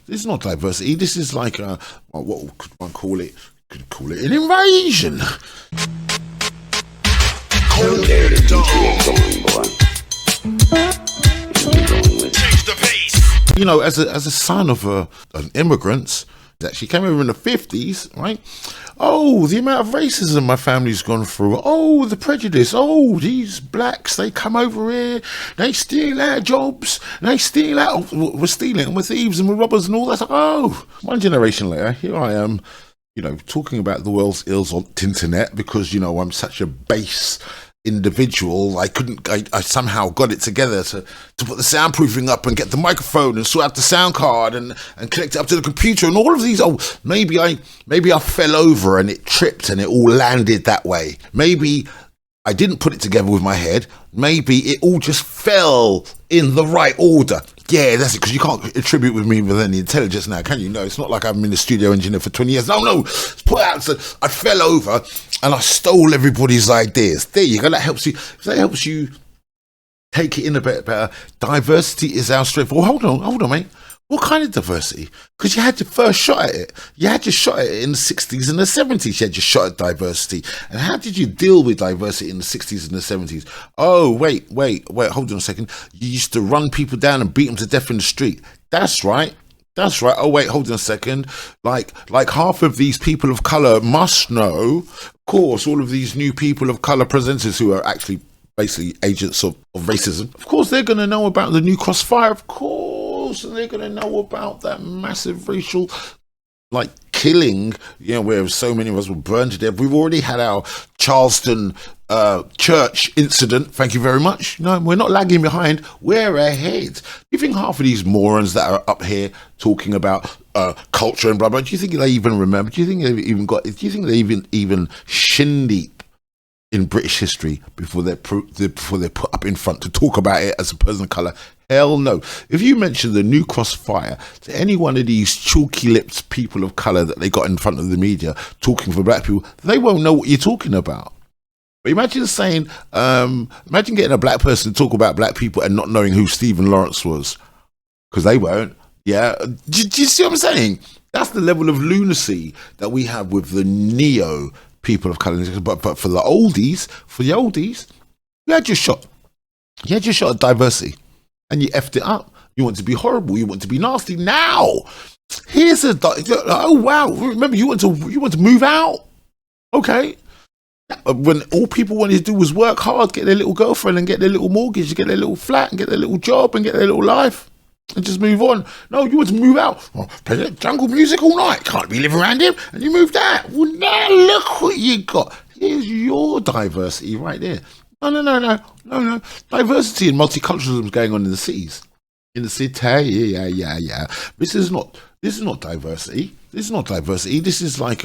This is not diversity. This is like what could one call it? Could call it an invasion. You know, as a son of an immigrant that she came over in the 50s, right? Oh, the amount of racism my family's gone through. Oh, the prejudice. Oh, these blacks, they come over here, they steal our jobs, they steal out. We're stealing, and we're thieves, and we're robbers, and all that. Oh, one generation later, here I am, you know, talking about the world's ills on the internet because, you know, I'm such a base individual. I somehow got it together to put the soundproofing up and get the microphone and sort out the sound card and connect it up to the computer and all of these. Oh, maybe I fell over and it tripped and it all landed that way. Maybe I didn't put it together with my head. Maybe it all just fell in the right order. Yeah, that's it, because you can't attribute with me with any intelligence now, can you? No, it's not like I've been a studio engineer for 20 years. No, it's put out. So I fell over and I stole everybody's ideas. There you go. That helps you. If that helps you take it in a bit better. Diversity is our strength. Well, hold on, mate. What kind of diversity? Because you had your first shot at it. You had your shot at it in the 60s and the 70s. You had your shot at diversity. And how did you deal with diversity in the 60s and the 70s? Oh, wait, hold on a second. You used to run people down and beat them to death in the street. That's right. Oh, wait, hold on a second. Like half of these people of colour must know, of course, all of these new people of colour presenters who are actually basically agents of racism. Of course, they're going to know about the New Crossfire, of course. And they're going to know about that massive racial killing, you know, where so many of us were burned to death. We've already had our Charleston church incident. Thank you very much. No, we're not lagging behind. We're ahead. Do you think half of these morons that are up here talking about culture and blah blah, do you think they even remember? Do you think they've even got? Do you think they even shin deep in British history before they're put up in front to talk about it as a person of colour? Hell no. If you mention the New Crossfire to any one of these chalky-lipped people of colour that they got in front of the media talking for black people, they won't know what you're talking about. But imagine saying, imagine getting a black person to talk about black people and not knowing who Stephen Lawrence was, because they won't. Yeah, do you see what I'm saying? That's the level of lunacy that we have with the neo people of colour. But for the oldies, you had your shot. You had your shot at diversity. And you effed it up. You want to be horrible. You want to be nasty. Now, here's oh wow! Remember, you want to move out. Okay, when all people wanted to do was work hard, get their little girlfriend, and get their little mortgage, get their little flat, and get their little job, and get their little life, and just move on. No, you want to move out. Oh, play that jungle music all night. Can't be living around him, and you moved out. Well, now look what you got. Here's your diversity right there. No. Diversity and multiculturalism is going on in the cities. In the city, yeah. This is not diversity. This is not diversity. This is like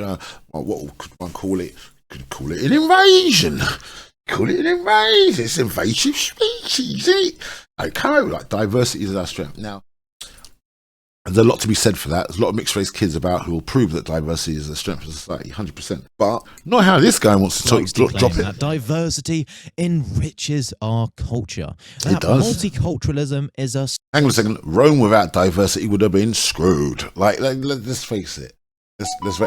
what could one call it? Could call it an invasion. Call it an invasion. It's invasive species, isn't it? Like, come over, like diversity is our strength. Now, there's a lot to be said for that. There's a lot of mixed race kids about who will prove that diversity is the strength of society, 100%. But not how this guy wants to drop it. That diversity enriches our culture. It does. Multiculturalism is a... Hang on a second. Rome without diversity would have been screwed. Let's face it.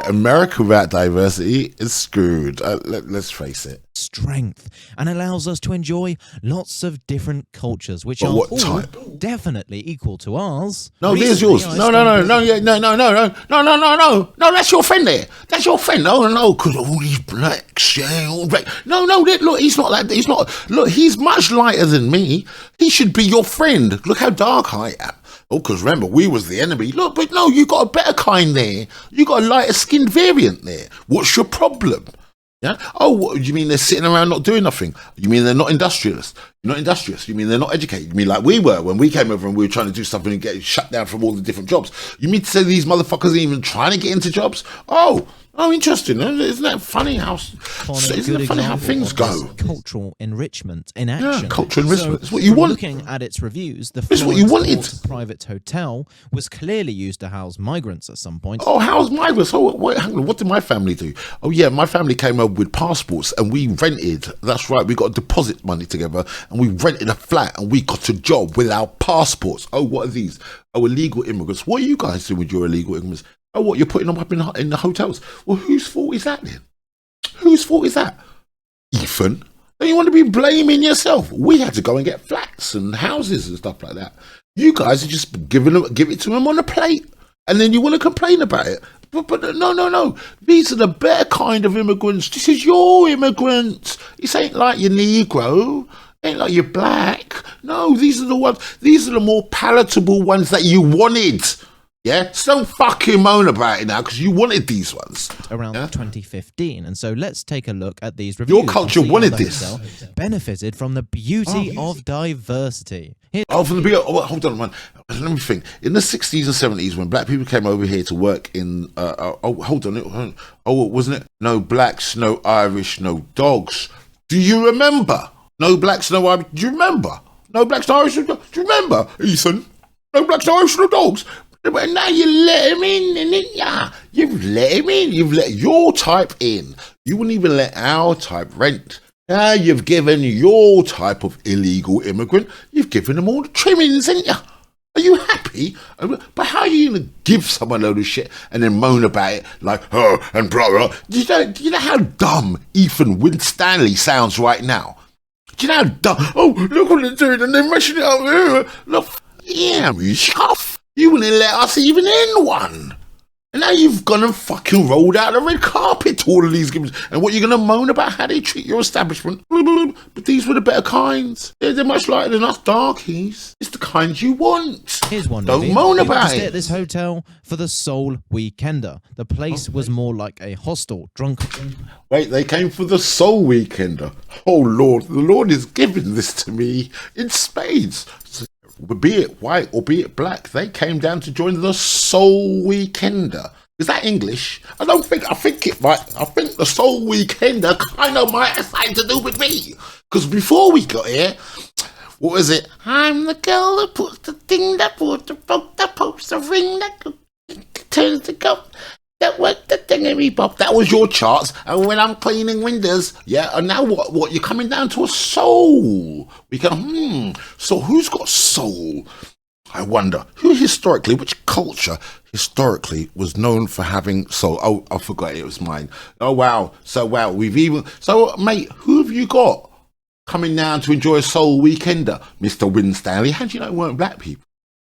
America without diversity is screwed. Let's face it. Strength, and allows us to enjoy lots of different cultures, which are all definitely equal to ours. No, there's yours. No. That's your friend there. That's your friend. No, because all these blacks, all black. No. Look, he's not like that. He's not. Look, he's much lighter than me. He should be your friend. Look how dark I am. Oh, because remember, we was the enemy. Look, but no, you got a better kind there. You got a lighter skinned variant there. What's your problem? Yeah. Oh, what, you mean they're sitting around not doing nothing? You mean they're not industrious? You're not industrious. You mean they're not educated? You mean like we were when we came over and we were trying to do something and get shut down from all the different jobs? You mean to say these motherfuckers ain't even trying to get into jobs? Oh, interesting. Isn't that funny how things go? Cultural enrichment in action. Yeah, cultural enrichment. That's what you want. Looking at its reviews, the private hotel was clearly used to house migrants at some point. Oh, house migrants? Oh, wait, hang on. What did my family do? Oh, yeah, my family came over with passports and we rented. That's right. We got deposit money together and we rented a flat and we got a job with our passports. Oh, what are these? Oh, illegal immigrants. What are you guys doing with your illegal immigrants? Oh, what, you're putting them up in the hotels? Well, whose fault is that then? Whose fault is that? Ethan, don't you want to be blaming yourself? We had to go and get flats and houses and stuff like that. You guys are just give it to them on a plate, and then you want to complain about it. But no. These are the better kind of immigrants. This is your immigrants. This ain't like your Negro. Ain't like your black. No, these are the ones. These are the more palatable ones that you wanted. Yeah, so don't fucking moan about it now because you wanted these ones. Around 2015. And so let's take a look at these reviews. Your culture wanted this. Benefited from the beauty of diversity. From the beauty. Hold on, man. Let me think. In the 60s and 70s, when black people came over here to work in... hold on. Wasn't it? No blacks, no Irish, no dogs. Do you remember? No blacks, no Irish. Do you remember? No blacks, no Irish, no dogs. Do you remember, Ethan? No blacks, no Irish, no dogs. But now you let him in, and then, you've let him in. You've let your type in. You wouldn't even let our type rent. Now you've given your type of illegal immigrant, you've given them all the trimmings, ain't you? Are you happy? But how are you going to give someone a load of shit and then moan about it like, and blah, blah? Do you know how dumb Ethan Winstanley sounds right now? Do you know how dumb? Oh, look what they're doing, and they're mashing it up. Look, yeah, you scuff. You wouldn't let us even in one. And now you've gone and fucking rolled out the red carpet to all of these games. And what, you're going to moan about how they treat your establishment? But these were the better kinds. They're much lighter than us darkies. It's the kinds you want. Here's one. Don't moan about it. Stay at this hotel for the sole weekender. The place was more like a hostel. Drunk. Wait, they came for the sole weekender. Oh, Lord. The Lord is giving this to me in spades. Be it white or be it black, they came down to join the Soul Weekender. Is that English? I think it might. I think the Soul Weekender kind of might have something to do with me. Because before we got here, what was it? I'm the girl that puts the thing that puts the folk that posts the ring that turns the cup. That worked the thingy bob. That was your charts. And when I'm cleaning windows, and now what? You're coming down to a soul. We go, so who's got soul? I wonder, which culture historically was known for having soul? Oh, I forgot it was mine. Oh, wow. So, mate, who have you got coming down to enjoy a soul weekender? Mr. Winstanley, how do you know it weren't black people?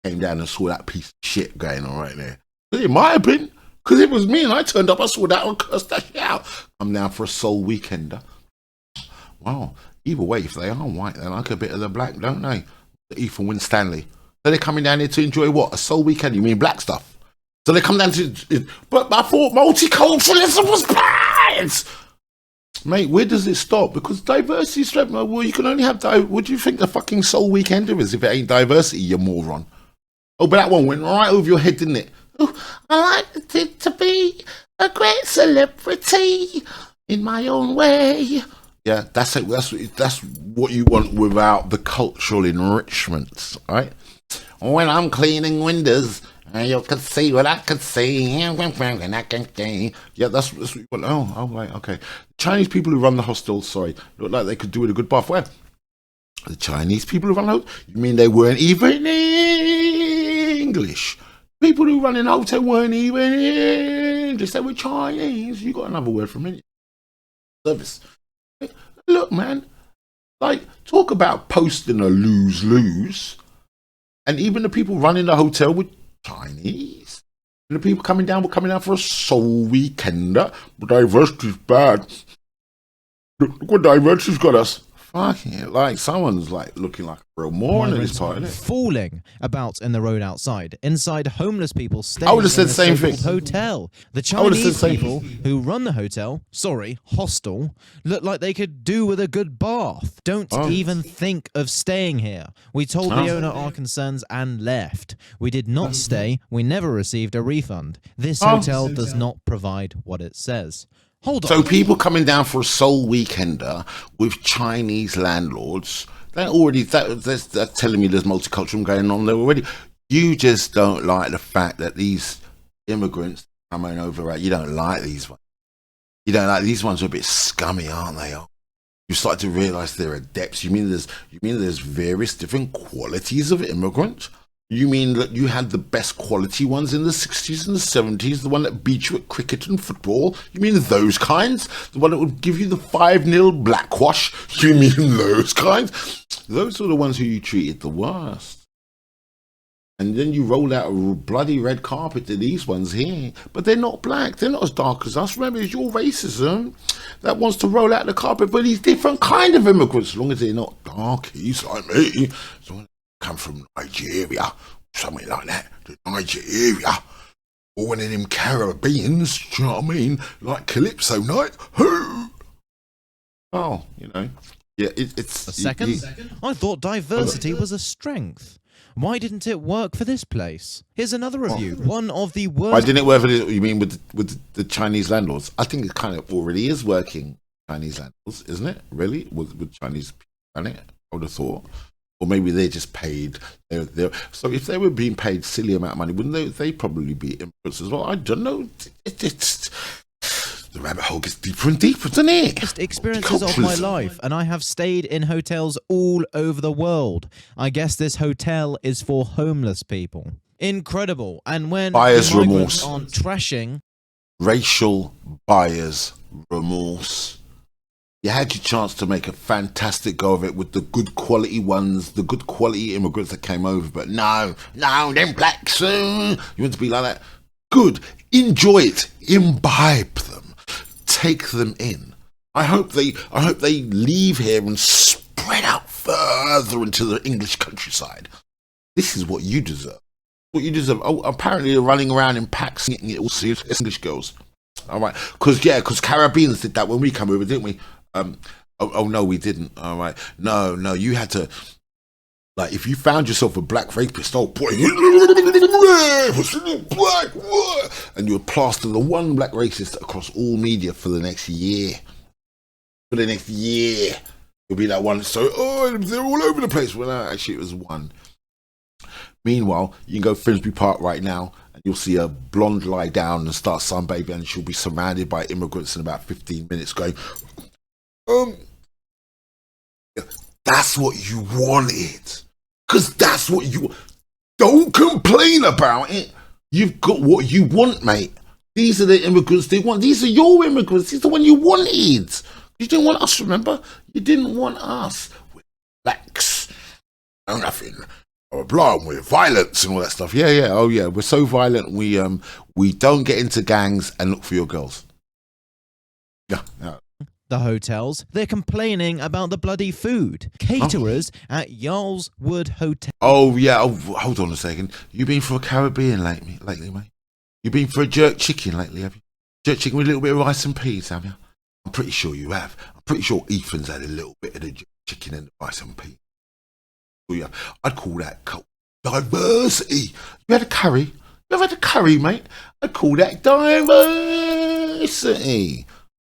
Came down and saw that piece of shit going on right there. It might have been. Because it was me and I turned up, I saw that and cursed that shit out. I'm down for a soul weekender. Wow. Either way, if they are white, they like a bit of the black, don't they? Ethan Winstanley. So they're coming down here to enjoy what? A soul weekend? You mean black stuff? So they come down to... But I thought multiculturalism was bad! Mate, where does it stop? Because diversity is... Well, you can only have... What do you think the fucking soul weekender is if it ain't diversity, you moron? Oh, but that one went right over your head, didn't it? I liked it to be a great celebrity in my own way. Yeah, that's it. That's what you want without the cultural enrichments, right? When I'm cleaning windows, you can see what I can see. Yeah, that's what you want. Oh, right, okay. Chinese people who run the hostel, look like they could do with a good bath. Where? The Chinese people who run the hostel? You mean they weren't even English? People who run in hotel weren't even English. They were Chinese. You got another word from it. Service. Look, man. Talk about posting a lose-lose. And even the people running the hotel were Chinese. And the people coming down were coming down for a soul weekender. But diversity's bad. Look what diversity's got us. Fucking someone's looking like a real moron at this part, isn't it? Falling about in the road outside. Inside, homeless people staying I would have said in the same thing. Hotel. The Chinese people who run the hostel, look like they could do with a good bath. Don't even think of staying here. We told the owner our concerns and left. We did not stay. We never received a refund. This hotel does not provide what it says. Hold on. So people coming down for a soul weekender with Chinese landlords, they're telling me there's multicultural going on there already. You just don't like the fact that these immigrants coming over, right? You don't like these ones. You don't like these ones are a bit scummy, aren't they? You start to realize there are depths. You mean there's various different qualities of immigrants? You mean that you had the best quality ones in the 60s and the 70s, the one that beat you at cricket and football? You mean those kinds? The one that would give you the 5-0 blackwash? You mean those kinds? Those are the ones who you treated the worst. And then you roll out a bloody red carpet to these ones here. But they're not black. They're not as dark as us. Remember, it's your racism that wants to roll out the carpet for these different kind of immigrants, as long as they're not darkies like me. So come from Nigeria, something like that, to Nigeria. Or one of them Caribbeans, do you know what I mean? Like Calypso night. Oh, you know. Yeah, it's... A second? I thought diversity was a strength. Why didn't it work for this place? Here's another review. One of the worst... Why didn't it work for this, you mean with the Chinese landlords? I think it kind of already is working, Chinese landlords, isn't it? Really? With Chinese people, I would have thought. Or maybe they just paid... So if they were being paid silly amount of money, wouldn't they probably be immigrants as well? I don't know. It's the rabbit hole gets deeper and deeper, doesn't it? Best experiences of my life, and I have stayed in hotels all over the world. I guess this hotel is for homeless people. Incredible. And when buyer's the remorse aren't trashing... Racial buyer's remorse. You had your chance to make a fantastic go of it with the good quality ones, the good quality immigrants that came over, but no, them blacks, you want to be like that? Good. Enjoy it. Imbibe them. Take them in. I hope they leave here and spread out further into the English countryside. This is what you deserve. What you deserve. Oh, apparently you're running around in packs getting it all serious English girls. All right, because Caribbeans did that when we came over, didn't we? Oh no, we didn't. All right, no, you had to. Like, if you found yourself a black rapist, oh boy, black, and you would plaster the one black racist across all media for the next year. For the next year, it'll be that one. So, they're all over the place. Well, no, actually, it was one. Meanwhile, you can go Finsbury Park right now, and you'll see a blonde lie down and start sunbathing, and she'll be surrounded by immigrants in about 15 minutes, going, that's what you wanted. Because that's what you... Don't complain about it. You've got what you want, mate. These are the immigrants they want. These are your immigrants. These are the one you wanted. You didn't want us, remember? You didn't want us. We're blacks. No, nothing. We're blind. We're violence and all that stuff. Yeah. Oh, yeah. We're so violent. We don't get into gangs and look for your girls. Yeah. The hotels, they're complaining about the bloody food. Caterers at Yarl's Wood Hotel. Oh, yeah. Oh, hold on a second. You been for a Caribbean lately, mate? You been for a jerk chicken lately, have you? Jerk chicken with a little bit of rice and peas, have you? I'm pretty sure you have. I'm pretty sure Ethan's had a little bit of the jerk chicken and the rice and peas. Oh, yeah. I'd call that diversity. You had a curry? You ever had a curry, mate? I'd call that diversity.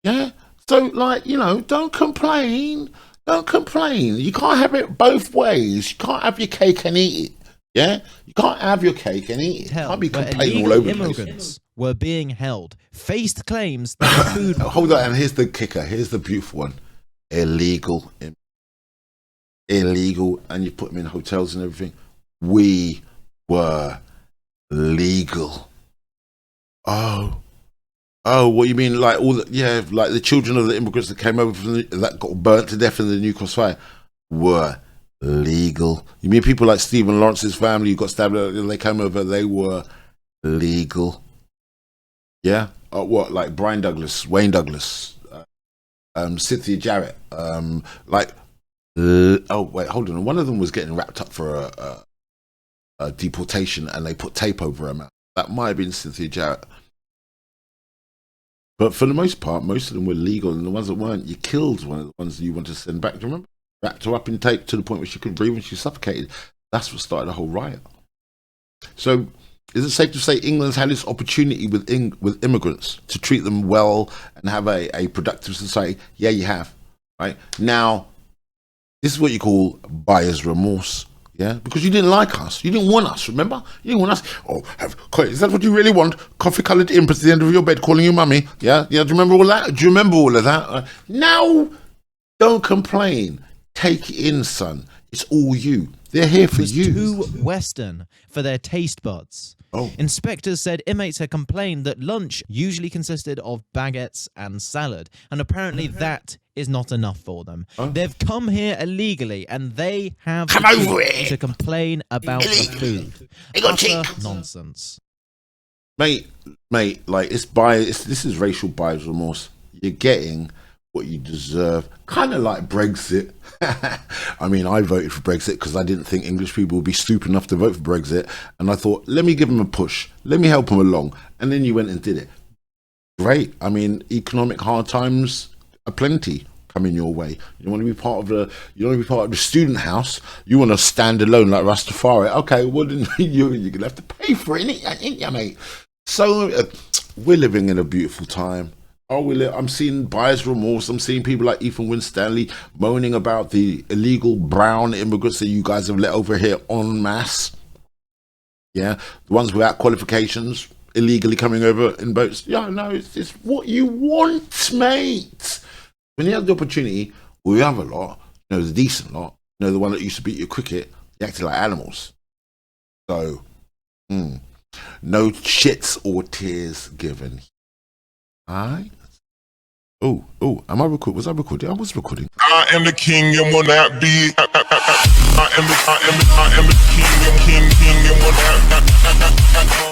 Yeah? So, like, you know, don't complain. Don't complain. You can't have it both ways. You can't have your cake and eat it. Yeah? You can't have your cake and eat it. You can't be complaining all over the place. Immigrants were being held. Faced claims that food... Hold on, and here's the kicker. Here's the beautiful one. Illegal. Illegal. And you put them in hotels and everything. We were legal. Oh, what you mean? Like like the children of the immigrants that came over that got burnt to death in the New Cross fire were legal. You mean people like Stephen Lawrence's family who got stabbed and they came over? They were legal. Yeah. What, like Brian Douglas, Wayne Douglas, Cynthia Jarrett. Oh wait, hold on. One of them was getting wrapped up for a deportation, and they put tape over her mouth. That might have been Cynthia Jarrett. But for the most part, most of them were legal, and the ones that weren't, you killed one of the ones that you wanted to send back. Do you remember? Wrapped her up in tape to the point where she couldn't breathe and she suffocated. That's what started the whole riot. So, is it safe to say England's had this opportunity with immigrants to treat them well and have a productive society? Yeah, you have. Right? Now, this is what you call buyer's remorse. Yeah, because you didn't like us. You didn't want us, remember? You didn't want us. Oh, is that what you really want? Coffee-coloured imp at the end of your bed calling you mummy? Yeah? Do you remember all that? Do you remember all of that? Now Don't complain. Take it in, son. It's all you. They're here for you. Too Western for their taste buds. Oh. Inspectors said inmates had complained that lunch usually consisted of baguettes and salad, and apparently that is not enough for them. Oh. They've come here illegally, and they have to complain about the food. Utter nonsense. Mate, like, this is racial buyer's remorse. You're getting what you deserve. Kind of like Brexit. I mean, I voted for Brexit because I didn't think English people would be stupid enough to vote for Brexit. And I thought, let me give them a push. Let me help them along. And then you went and did it. Great. I mean, economic hard times are plenty coming your way. You want to be part of the student house. You want to stand alone like Rastafari. Okay, well, then you're going to have to pay for it, ain't you, mate? So we're living in a beautiful time. I'm seeing buyer's remorse. I'm seeing people like Ethan Winstanley moaning about the illegal brown immigrants that you guys have let over here en masse. Yeah, the ones without qualifications illegally coming over in boats. Yeah, no, it's what you want, mate. When you have the opportunity, we have a lot. You know, the decent lot. You know, the one that used to beat you cricket. They acted like animals. So, no shits or tears given. Alright. Oh, am I recording? Was I recording? I was recording. I am the king and will not be. I am the king and will not.